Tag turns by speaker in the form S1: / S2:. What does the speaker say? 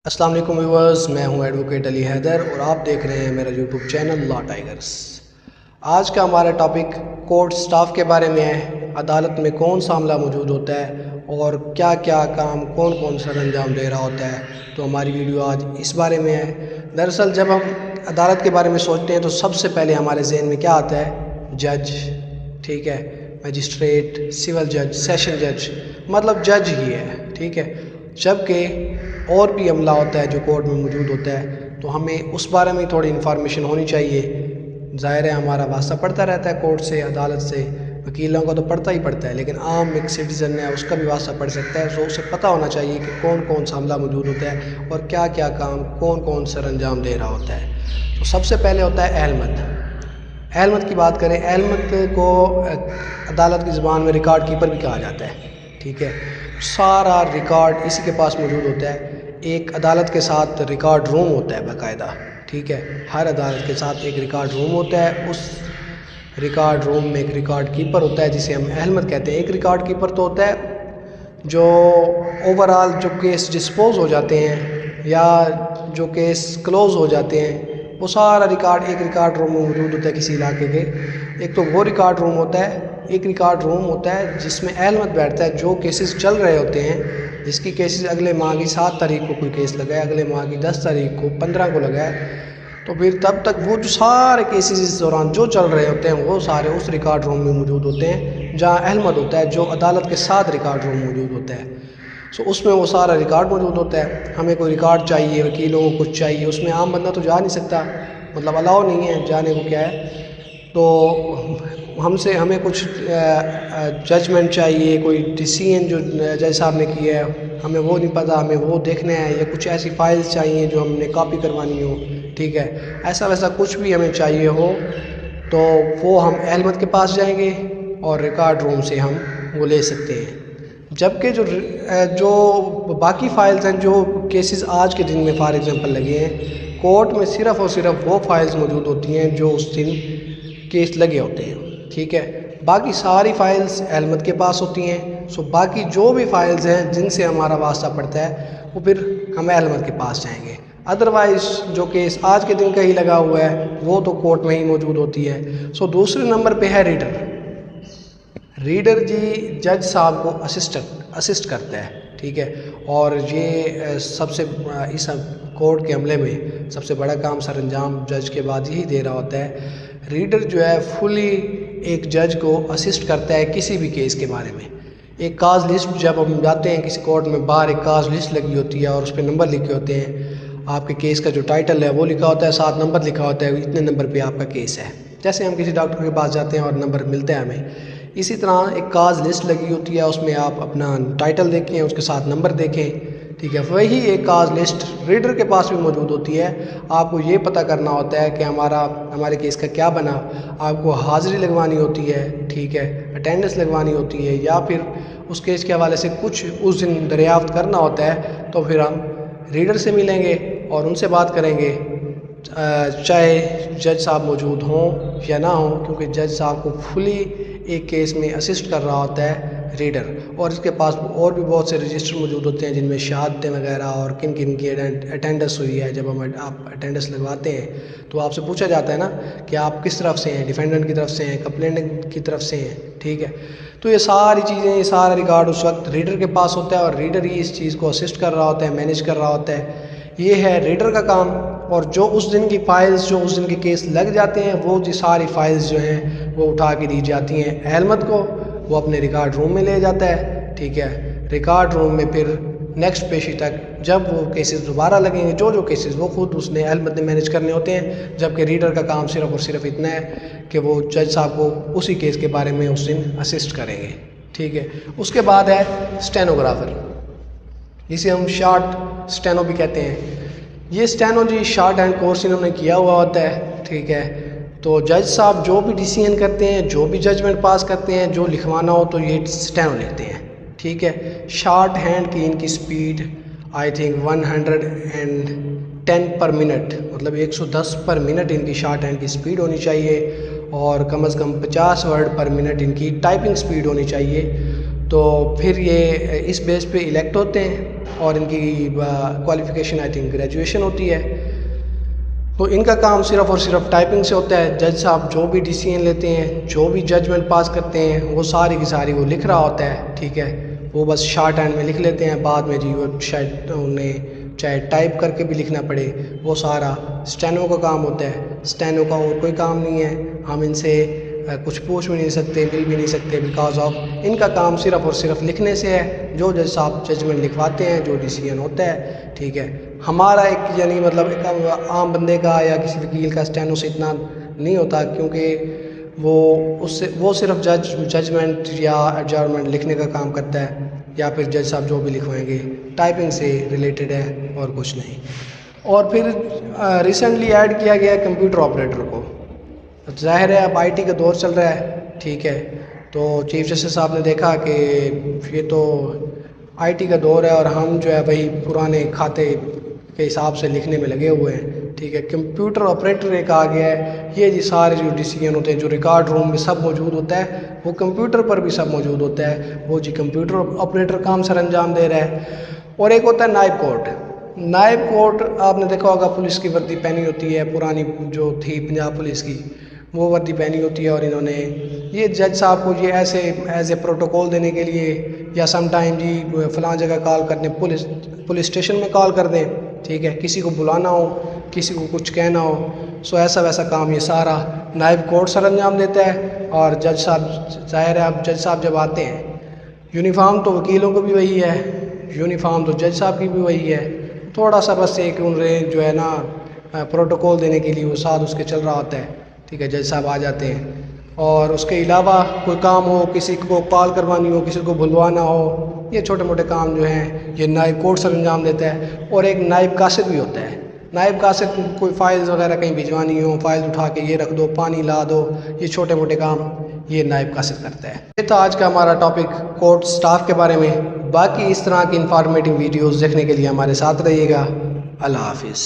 S1: अस्सलाम वालेकुम व्यूअर्स, मैं हूं एडवोकेट अली हैदर और आप देख रहे हैं मेरा यूट्यूब चैनल लॉ टाइगर्स। आज का हमारा टॉपिक कोर्ट स्टाफ के बारे में है। अदालत में कौन सा मामला मौजूद होता है और क्या क्या काम कौन कौन सा अंजाम दे रहा होता है, तो हमारी वीडियो आज इस बारे में है। दरअसल जब हम अदालत के बारे में सोचते हैं तो सबसे पहले हमारे जहन में क्या आता है? जज, ठीक है, मजिस्ट्रेट, सिविल जज, सेशन जज, मतलब जज ही है, ठीक है। जबकि और भी अमला होता है जो कोर्ट में मौजूद होता है, तो हमें उस बारे में थोड़ी इन्फॉर्मेशन होनी चाहिए। ज़ाहिर है हमारा वास्ता पड़ता रहता है कोर्ट से, अदालत से, वकीलों का तो पड़ता ही पड़ता है, लेकिन आम एक सिटीज़न है उसका भी वास्ता पड़ सकता है। तो उसे पता होना चाहिए कि कौन कौन सा अमला मौजूद होता है और क्या क्या काम कौन कौन सर अंजाम दे रहा होता है। तो सबसे पहले होता है अहलमत। अहलमत की बात करें, अहलमत को अदालत की ज़बान में रिकॉर्ड कीपर भी कहा जाता है, ठीक है। सारा रिकॉर्ड इसी के पास मौजूद होता है। एक अदालत के साथ रिकॉर्ड रूम होता है बाकायदा, ठीक है। हर अदालत के साथ एक रिकॉर्ड रूम होता है। उस रिकॉर्ड रूम में एक रिकॉर्ड कीपर होता है जिसे हम अहलमत कहते हैं। एक रिकॉर्ड कीपर तो होता है जो ओवरऑल जो केस डिस्पोज हो जाते हैं या जो केस क्लोज़ हो जाते हैं, वो सारा रिकॉर्ड एक रिकॉर्ड रूम में मौजूद होता है किसी इलाके के। एक तो वो रिकॉर्ड रूम होता है, एक रिकॉर्ड रूम होता है जिसमें अहलमत बैठता है। जो केसेस चल रहे होते हैं, जिसकी केसेस अगले माह की 7 तारीख को कोई केस लगा है, अगले माह की 10 तारीख को, 15 को लगा है, तो फिर तब तक वो जो सारे केसेस इस दौरान जो चल रहे होते हैं वो सारे उस रिकॉर्ड रूम में मौजूद होते हैं जहाँ अहलमत होता है, जो अदालत के साथ रिकॉर्ड रूम मौजूद होता है। सो उसमें वो सारा रिकॉर्ड मौजूद होता है। हमें कोई रिकॉर्ड चाहिए, वकीलों को कुछ चाहिए, उसमें आम बंदा तो जा नहीं सकता, मतलब अलाउ नहीं है जाने को। क्या है, तो हमें कुछ जजमेंट चाहिए, कोई डिसीजन जो जज साहब ने किया है हमें वो नहीं पता, हमें वो देखना है, या कुछ ऐसी फाइल्स चाहिए जो हमने कॉपी करवानी हो, ठीक है। ऐसा वैसा कुछ भी हमें चाहिए हो तो वो हम अहलमत के पास जाएंगे और रिकॉर्ड रूम से हम वो ले सकते हैं। जबकि जो बाकी फाइल्स हैं, जो केसेस आज के दिन में फॉर एग्जांपल लगे हैं, कोर्ट में सिर्फ़ और सिर्फ वो फाइल्स मौजूद होती हैं जो उस दिन केस लगे होते हैं, ठीक है। बाकी सारी फाइल्स अहलमत के पास होती हैं। सो बाकी जो भी फाइल्स हैं जिनसे हमारा वास्ता पड़ता है वो फिर हम अहलमत के पास जाएंगे। अदरवाइज़ जो केस आज के दिन का ही लगा हुआ है वो तो कोर्ट में ही मौजूद होती है। सो दूसरे नंबर पे है रीडर। रीडर जी जज साहब को असिस्ट करता है, ठीक है। और ये सबसे इस कोर्ट के अमले में सबसे बड़ा काम सर अंजाम जज के बाद यही दे रहा होता है। रीडर जो है फुली एक जज को असिस्ट करता है किसी भी केस के बारे में। एक काज लिस्ट, जब हम जाते हैं किसी कोर्ट में, बाहर एक काज लिस्ट लगी होती है और उस पर नंबर लिखे होते हैं। आपके केस का जो टाइटल है वो लिखा होता है, साथ नंबर लिखा होता है, इतने नंबर पे आपका केस है। जैसे हम किसी डॉक्टर के पास जाते हैं और नंबर मिलता है हमें, इसी तरह एक काज लिस्ट लगी होती है, उसमें आप अपना टाइटल देखें, उसके साथ नंबर देखें, ठीक है। वही एक काज लिस्ट रीडर के पास भी मौजूद होती है। आपको ये पता करना होता है कि हमारे केस का क्या बना। आपको हाज़िरी लगवानी होती है, ठीक है, अटेंडेंस लगवानी होती है, या फिर उस केस के हवाले से कुछ उस दिन दरियाफ्त करना होता है, तो फिर हम रीडर से मिलेंगे और उनसे बात करेंगे, चाहे जज साहब मौजूद हों या ना हों, क्योंकि जज साहब को फुली एक केस में असिस्ट कर रहा होता है रीडर। और इसके पास और भी बहुत से रजिस्टर मौजूद होते हैं जिनमें शहादतें वगैरह और किन किन की अटेंडेंस हुई है। जब आप अटेंडेंस लगवाते हैं तो आपसे पूछा जाता है ना कि आप किस तरफ से हैं, डिफेंडेंट की तरफ से हैं, कंप्लेनेंट की तरफ से हैं, ठीक है। तो ये सारी चीज़ें, ये सारा रिकॉर्ड उस वक्त रीडर के पास होता है और रीडर ही इस चीज़ को असिस्ट कर रहा होता है, मैनेज कर रहा होता है। ये है रीडर का काम। और जो उस दिन की फाइल्स, जो उस दिन के केस लग जाते हैं, वो जी सारी फाइल्स जो हैं वो उठा के दी जाती हैं अहलमत को। वो अपने रिकॉर्ड रूम में ले जाता है, ठीक है। रिकॉर्ड रूम में फिर नेक्स्ट पेशी तक जब वो केसेस दोबारा लगेंगे, जो केसेस वो खुद उसने अहलमत ने मैनेज करने होते हैं। जबकि रीडर का काम सिर्फ और सिर्फ इतना है कि वो जज साहब को उसी केस के बारे में उस दिन असिस्ट करेंगे, ठीक है। उसके बाद है स्टेनोग्राफर, जिसे हम शॉर्ट स्टेनो भी कहते हैं। ये स्टेनो जी शॉर्ट हैंड कोर्स इन्होंने किया हुआ होता है, ठीक है। तो जज साहब जो भी डिसीजन करते हैं, जो भी जजमेंट पास करते हैं, जो लिखवाना हो तो ये स्टेनो लिखते हैं, ठीक है। शॉर्ट हैंड की इनकी स्पीड आई थिंक 110 पर मिनट, मतलब 110 पर मिनट इनकी शॉर्ट हैंड की स्पीड होनी चाहिए। और कम से कम 50 वर्ड पर मिनट इनकी टाइपिंग स्पीड होनी चाहिए। تو پھر یہ اس بیس پہ الیکٹ ہوتے ہیں اور ان کی کوالیفیکیشن آئی تھنک گریجویشن ہوتی ہے. تو ان کا کام صرف اور صرف ٹائپنگ سے ہوتا ہے. جج صاحب جو بھی ڈیسیژن لیتے ہیں, جو بھی ججمنٹ پاس کرتے ہیں, وہ ساری کی ساری وہ لکھ رہا ہوتا ہے. ٹھیک ہے, وہ بس شارٹ ہینڈ میں لکھ لیتے ہیں. بعد میں جی وہ شاید انہیں چاہے ٹائپ کر کے بھی لکھنا پڑے, وہ سارا اسٹینو کا کام ہوتا ہے. اسٹینو کا اور کوئی کام نہیں ہے. ہم ان سے کچھ پوچھ بھی نہیں سکتے, مل بھی نہیں سکتے, بیکاز آف ان کا کام صرف اور صرف لکھنے سے ہے. جو جج صاحب ججمنٹ لکھواتے ہیں, جو ڈیسیژن ہوتا ہے. ٹھیک ہے, ہمارا ایک یعنی مطلب ایک عام بندے کا یا کسی وکیل کا اسٹینو سے اتنا نہیں ہوتا, کیونکہ وہ صرف ججمنٹ یا ایڈجرمنٹ لکھنے کا کام کرتا ہے, یا پھر جج صاحب جو بھی لکھوائیں گے ٹائپنگ سے ریلیٹڈ ہے اور کچھ نہیں. اور پھر ریسنٹلی ایڈ کیا گیا کمپیوٹر آپریٹر کو. ظاہر ہے اب آئی ٹی کا دور چل رہا ہے. ٹھیک ہے, تو چیف جسٹس صاحب نے دیکھا کہ یہ تو آئی ٹی کا دور ہے اور ہم جو ہے بھائی پرانے کھاتے کے حساب سے لکھنے میں لگے ہوئے ہیں. ٹھیک ہے, کمپیوٹر آپریٹر ایک آ گیا ہے. یہ جی سارے جو ڈیسیژن ہوتے ہیں جو ریکارڈ روم میں سب موجود ہوتا ہے, وہ کمپیوٹر پر بھی سب موجود ہوتا ہے. وہ جی کمپیوٹر آپریٹر کام سر انجام دے رہا ہے. اور ایک ہوتا ہے نائب کورٹ. نائب کورٹ آپ نے دیکھا ہوگا پولیس کی وردی پہنی ہوتی ہے, پرانی جو تھی پنجاب پولیس کی وہ وردی پہنی ہوتی ہے. اور انہوں نے یہ جج صاحب کو یہ ایسے ایز اے پروٹوکول دینے کے لیے, یا سم ٹائم جی فلاں جگہ کال کرنے, پولیس اسٹیشن میں کال کر دیں. ٹھیک ہے, کسی کو بلانا ہو, کسی کو کچھ کہنا ہو, سو ایسا ویسا کام یہ سارا نائب کورٹ سر انجام دیتا ہے. اور جج صاحب ظاہر ہے اب جج صاحب جب آتے ہیں, یونیفارم تو وکیلوں کو بھی وہی ہے, یونیفارم تو جج صاحب کی بھی وہی ہے. تھوڑا سا بس ایک انہیں جو ہے نا پروٹوکول دینے کے لیے وہ ساتھ اس کے چل رہا ہوتا ہے. ٹھیک ہے, جج صاحب آ جاتے ہیں. اور اس کے علاوہ کوئی کام ہو, کسی کو کال کروانی ہو, کسی کو بلوانا ہو, یہ چھوٹے موٹے کام جو ہیں یہ نائب کورٹ سر انجام دیتا ہے. اور ایک نائب قاصد بھی ہوتا ہے. نائب قاصد کوئی فائلز وغیرہ کہیں بھجوانی ہو, فائل اٹھا کے یہ رکھ دو, پانی لا دو, یہ چھوٹے موٹے کام یہ نائب قاصد کرتا ہے. یہ تھا آج کا ہمارا ٹاپک کورٹ سٹاف کے بارے میں. باقی اس طرح کی انفارمیٹیو ویڈیوز دیکھنے کے لیے ہمارے ساتھ رہیے گا. اللہ حافظ.